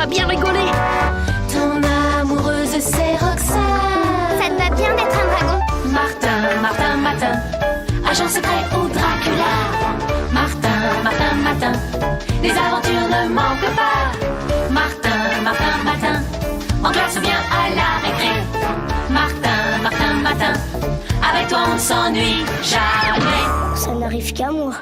va bien rigoler. Ton amoureuse, c'est Roxane. Ça te va bien d'être un dragon? Martin, Martin, Martin, agent secret ou Dracula. Martin, Martin, Martin, les aventures ne manquent pas. Martin, Martin, Martin, en classe ou bien à la récré. Martin, Martin, Martin, avec toi on ne s'ennuie jamais. Ça n'arrive qu'à moi.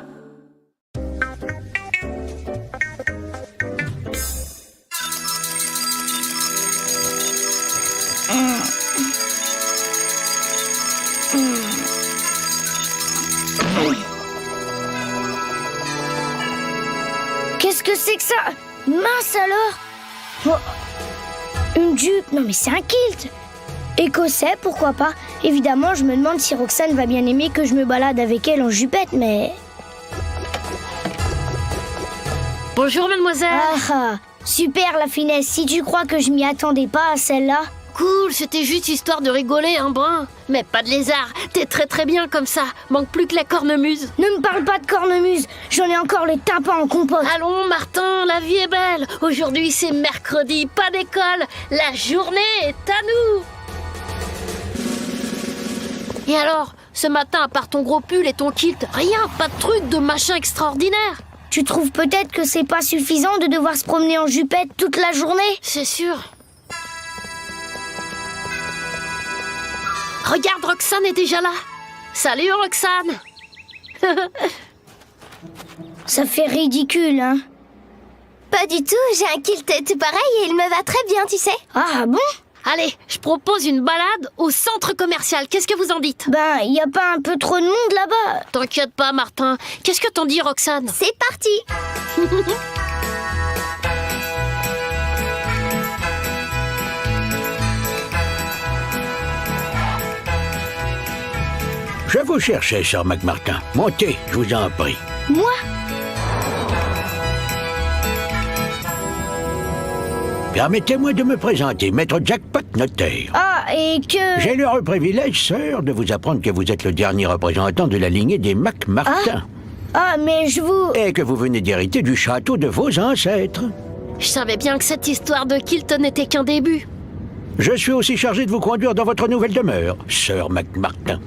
Qu'est-ce que c'est que ça? Mince alors! Oh, une jupe? Non mais c'est un kilt! Écossais, pourquoi pas? Évidemment, je me demande si Roxane va bien aimer que je me balade avec elle en jupette, mais... Bonjour, mademoiselle. Ah, super la finesse, si tu crois que je m'y attendais pas à celle-là... Cool, c'était juste histoire de rigoler, hein, brin. Mais pas de lézard, t'es très très bien comme ça. Manque plus que la cornemuse. Ne me parle pas de cornemuse, j'en ai encore les tympans en compote. Allons, Martin, la vie est belle. Aujourd'hui, c'est mercredi, pas d'école. La journée est à nous. Et alors, ce matin, à part ton gros pull et ton kilt, rien, pas de truc de machin extraordinaire. Tu trouves peut-être que c'est pas suffisant de devoir se promener en jupette toute la journée? C'est sûr. Regarde, Roxane est déjà là. Salut, Roxane. Ça fait ridicule, hein? Pas du tout, j'ai un kilt tout pareil et il me va très bien, tu sais. Ah bon? Allez, je propose une balade au centre commercial. Qu'est-ce que vous en dites? Ben, y a pas un peu trop de monde là-bas? T'inquiète pas, Martin. Qu'est-ce que t'en dis, Roxane? C'est parti. Je vous cherchais, Sir McMartin. Montez, je vous en prie. Moi? Permettez-moi de me présenter, Maître Jackpot Notaire. Ah, et que... J'ai l'heureux privilège, sir, de vous apprendre que vous êtes le dernier représentant de la lignée des McMartin. Ah, mais je vous... Et que vous venez d'hériter du château de vos ancêtres. Je savais bien que cette histoire de kilt n'était qu'un début. Je suis aussi chargé de vous conduire dans votre nouvelle demeure, Sir McMartin.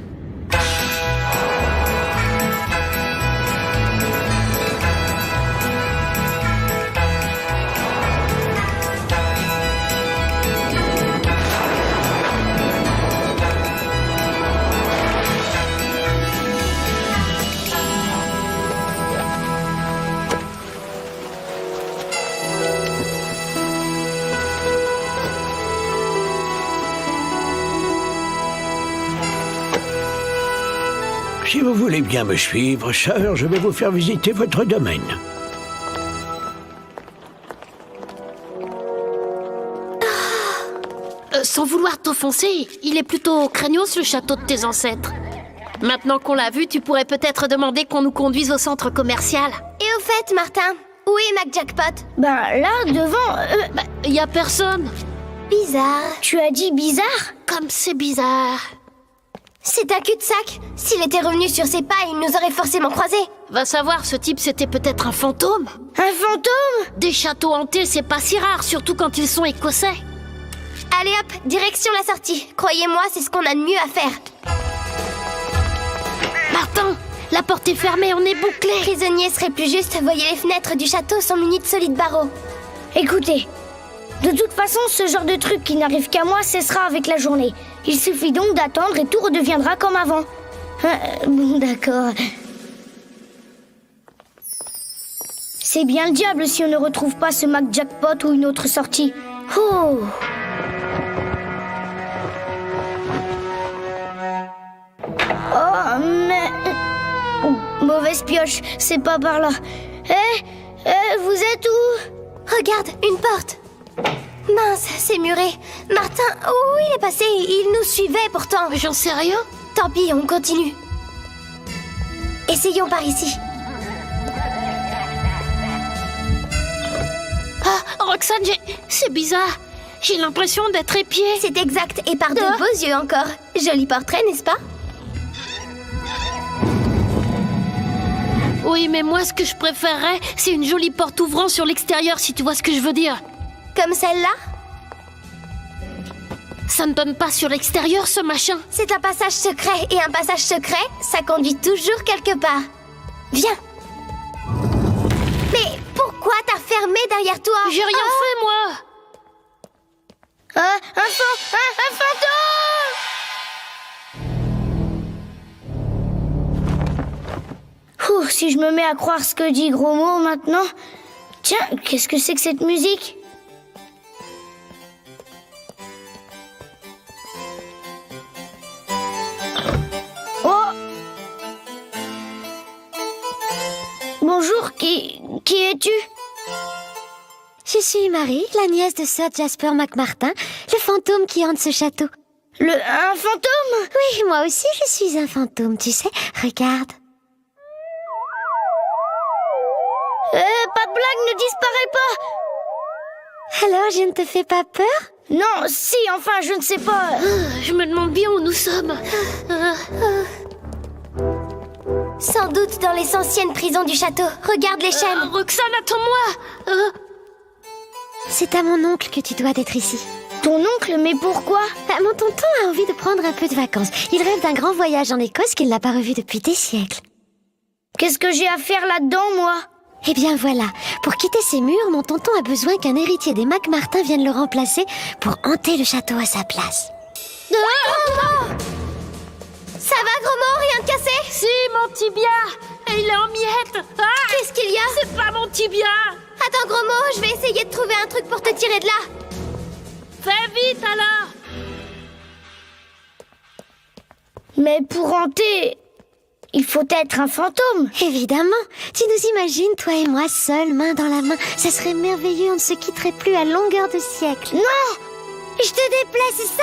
Si vous voulez bien me suivre, sœur, je vais vous faire visiter votre domaine. Sans vouloir t'offenser, il est plutôt craignos le château de tes ancêtres. Maintenant qu'on l'a vu, tu pourrais peut-être demander qu'on nous conduise au centre commercial. Et au fait, Martin, où est McJackpot? Ben, là, devant... Y a personne. Bizarre. Tu as dit bizarre? Comme c'est bizarre. C'est un cul-de-sac. S'il était revenu sur ses pas, il nous aurait forcément croisés. Va savoir, ce type c'était peut-être un fantôme. Un fantôme? Des châteaux hantés, c'est pas si rare, surtout quand ils sont écossais. Allez hop, direction la sortie. Croyez-moi, c'est ce qu'on a de mieux à faire. Martin, la porte est fermée, on est bouclé. Prisonnier serait plus juste, voyez les fenêtres du château sont munies de solides barreaux. Écoutez, de toute façon, ce genre de truc qui n'arrive qu'à moi cessera avec la journée. Il suffit donc d'attendre et tout redeviendra comme avant. Bon, d'accord. C'est bien le diable si on ne retrouve pas ce McJackpot ou une autre sortie. Oh! Oh, mais... Mauvaise pioche, c'est pas par là. Vous êtes où? Regarde, une porte. Mince, c'est muré. Martin, où il est passé? Il nous suivait pourtant. J'en sais rien. Tant pis, on continue. Essayons par ici. Ah, Roxane, c'est bizarre. J'ai l'impression d'être épiée. C'est exact, et par de beaux yeux encore. Joli portrait, n'est-ce pas? Oui, mais moi, ce que je préférerais, c'est une jolie porte ouvrant sur l'extérieur, si tu vois ce que je veux dire. Comme Comme celle-là? Ça ne donne pas sur l'extérieur, ce machin. C'est un passage secret, et un passage secret, ça conduit toujours quelque part. Viens. Mais pourquoi t'as fermé derrière toi? J'ai rien fait, moi. Un fantôme! Ouh, si je me mets à croire ce que dit Gros Mot maintenant... Tiens, qu'est-ce que c'est que cette musique? Oh! Bonjour, qui es-tu? Je suis Marie, la nièce de Sir Jasper McMartin, le fantôme qui hante ce château. Un fantôme? Oui, moi aussi je suis un fantôme, tu sais. Regarde. Pas de blague, ne disparais pas! Alors, je ne te fais pas peur? Non, si, enfin, je ne sais pas. Je me demande bien où nous sommes. Sans doute dans les anciennes prisons du château. Regarde les chaînes. Roxane, attends-moi. C'est à mon oncle que tu dois d'être ici. Ton oncle, mais pourquoi? Mon tonton a envie de prendre un peu de vacances. Il rêve d'un grand voyage en Écosse qu'il n'a pas revu depuis des siècles. Qu'est-ce que j'ai à faire là-dedans, moi? Eh bien voilà, pour quitter ces murs, mon tonton a besoin qu'un héritier des McMartin vienne le remplacer pour hanter le château à sa place. Ça va, Gros Mot? Rien de cassé? Si, mon tibia. Et il est en miettes. Qu'est-ce qu'il y a? C'est pas mon tibia. Attends, Gros Mot, je vais essayer de trouver un truc pour te tirer de là. Fais vite, alors. Mais pour hanter, il faut être un fantôme. Évidemment, tu nous imagines, toi et moi, seuls, main dans la main. Ça serait merveilleux, on ne se quitterait plus à longueur de siècle. Non! Je te déplais, c'est ça?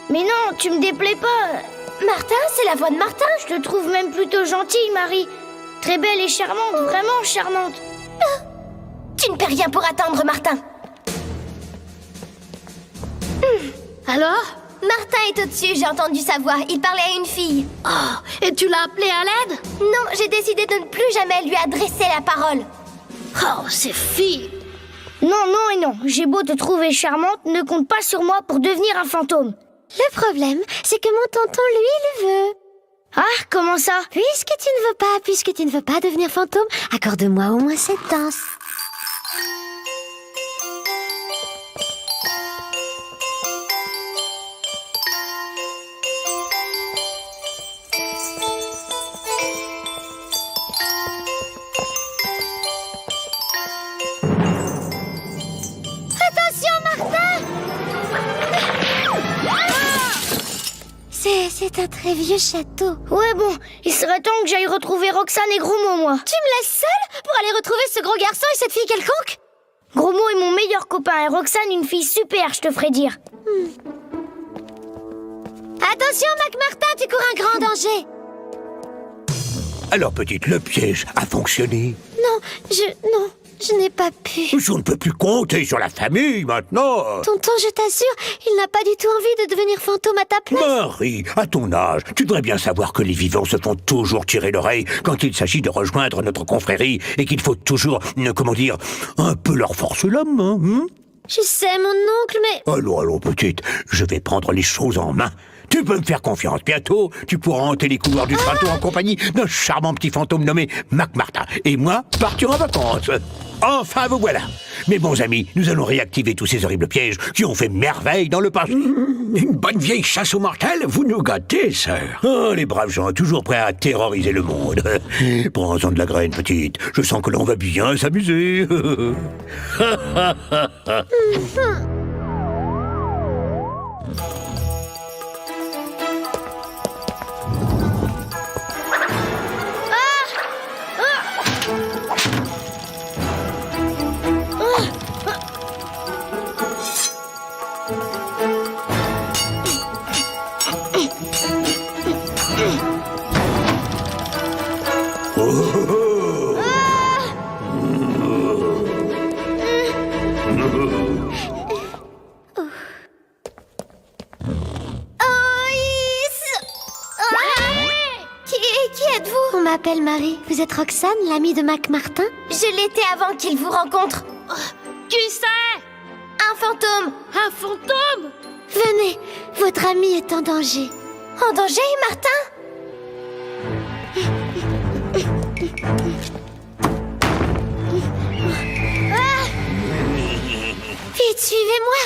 Mais non, tu me déplais pas. Martin, c'est la voix de Martin. Je te trouve même plutôt gentille, Marie. Très belle et charmante, vraiment charmante. Tu ne peux rien pour attendre, Martin. Alors? Martin est au-dessus, j'ai entendu sa voix. Il parlait à une fille. Oh, et tu l'as appelé à l'aide? Non, j'ai décidé de ne plus jamais lui adresser la parole. Oh, ces filles. Non, non et non. J'ai beau te trouver charmante, ne compte pas sur moi pour devenir un fantôme. Le problème, c'est que mon tonton, lui, le veut. Ah, comment ça? Puisque tu ne veux pas devenir fantôme, accorde-moi au moins cette danse. C'est un très vieux château. Ouais, bon, il serait temps que j'aille retrouver Roxane et Gros Mot, moi. Tu me laisses seule pour aller retrouver ce gros garçon et cette fille quelconque? Gros Mot est mon meilleur copain et Roxane une fille super, je te ferai dire. Attention, McMartin, tu cours un grand danger. Alors, petite, le piège a fonctionné. Non, je n'ai pas pu. Je ne peux plus compter sur la famille maintenant. Tonton, je t'assure, il n'a pas du tout envie de devenir fantôme à ta place. Marie, à ton âge, tu devrais bien savoir que les vivants se font toujours tirer l'oreille quand il s'agit de rejoindre notre confrérie et qu'il faut toujours, comment dire, un peu leur forcer la main. Je sais, mon oncle, mais... Allons, petite, je vais prendre les choses en main. Tu peux me faire confiance. Bientôt, tu pourras hanter les couloirs du château en compagnie d'un charmant petit fantôme nommé McMartin. Et moi, partir en vacances. Enfin, vous voilà. Mes bons amis, nous allons réactiver tous ces horribles pièges qui ont fait merveille dans le passé. Une bonne vieille chasse aux mortels, vous nous gâtez, sœur. Oh, les braves gens, toujours prêts à terroriser le monde. Prends-en de la graine, petite. Je sens que l'on va bien s'amuser. Qui êtes-vous? On m'appelle Marie. Vous êtes Roxane, l'amie de McMartin? Je l'étais avant qu'il vous rencontre. Qui c'est? Un fantôme. Un fantôme? Venez, votre ami est en danger. En danger, Martin? Vite, suivez-moi.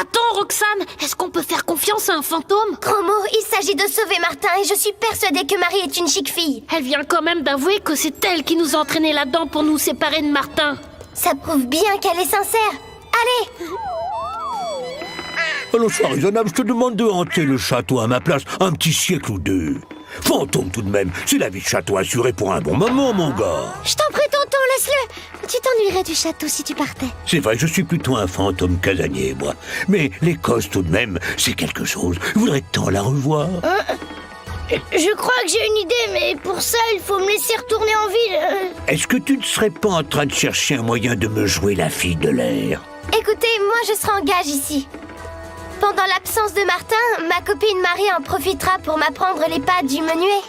Attends, Roxane, est-ce qu'on peut faire confiance à un fantôme? Gros mot, il s'agit de sauver Martin et je suis persuadée que Marie est une chic fille. Elle vient quand même d'avouer que c'est elle qui nous a entraînés là-dedans pour nous séparer de Martin. Ça prouve bien qu'elle est sincère. Allez! Alors, sois raisonnable, je te demande de hanter le château à ma place un petit siècle ou deux. Fantôme tout de même, c'est la vie de château assurée pour un bon moment, mon gars. Je t'en prie, tonton, laisse-le. Tu t'ennuierais du château si tu partais. C'est vrai, je suis plutôt un fantôme casanier, moi. Mais l'Écosse, tout de même, c'est quelque chose. Je voudrais tant la revoir. Je crois que j'ai une idée, mais pour ça, il faut me laisser retourner en ville. Est-ce que tu ne serais pas en train de chercher un moyen de me jouer la fille de l'air? Écoutez, moi je serai en gage ici. Pendant l'absence de Martin, ma copine Marie en profitera pour m'apprendre les pas du menuet.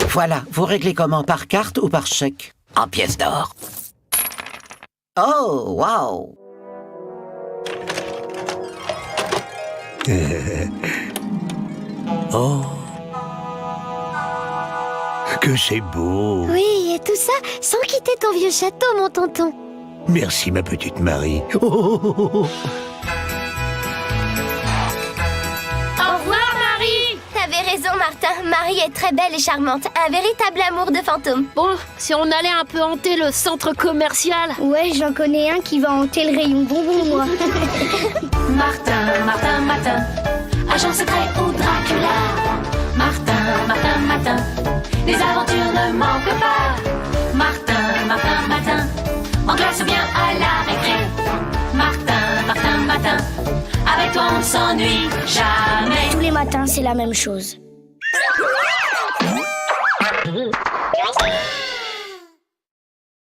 Voilà, vous réglez comment, par carte ou par chèque? En pièces d'or. Oh, waouh! Oh, que c'est beau. Oui, et tout ça sans quitter ton vieux château, mon tonton. Merci, ma petite Marie. Oh, oh, oh, oh. Au revoir, Marie! T'avais raison, Martin. Marie est très belle et charmante. Un véritable amour de fantôme. Bon, si on allait un peu hanter le centre commercial. Ouais, j'en connais un qui va hanter le rayon bonbons, moi. Martin, Martin, Martin, agent secret ou Dracula. Martin, Martin, Martin, les aventures ne manquent pas. Martin, Martin, Martin, en classe ou bien à la récré. Martin, Martin, Martin, avec toi on ne s'ennuie jamais. Tous les matins, c'est la même chose.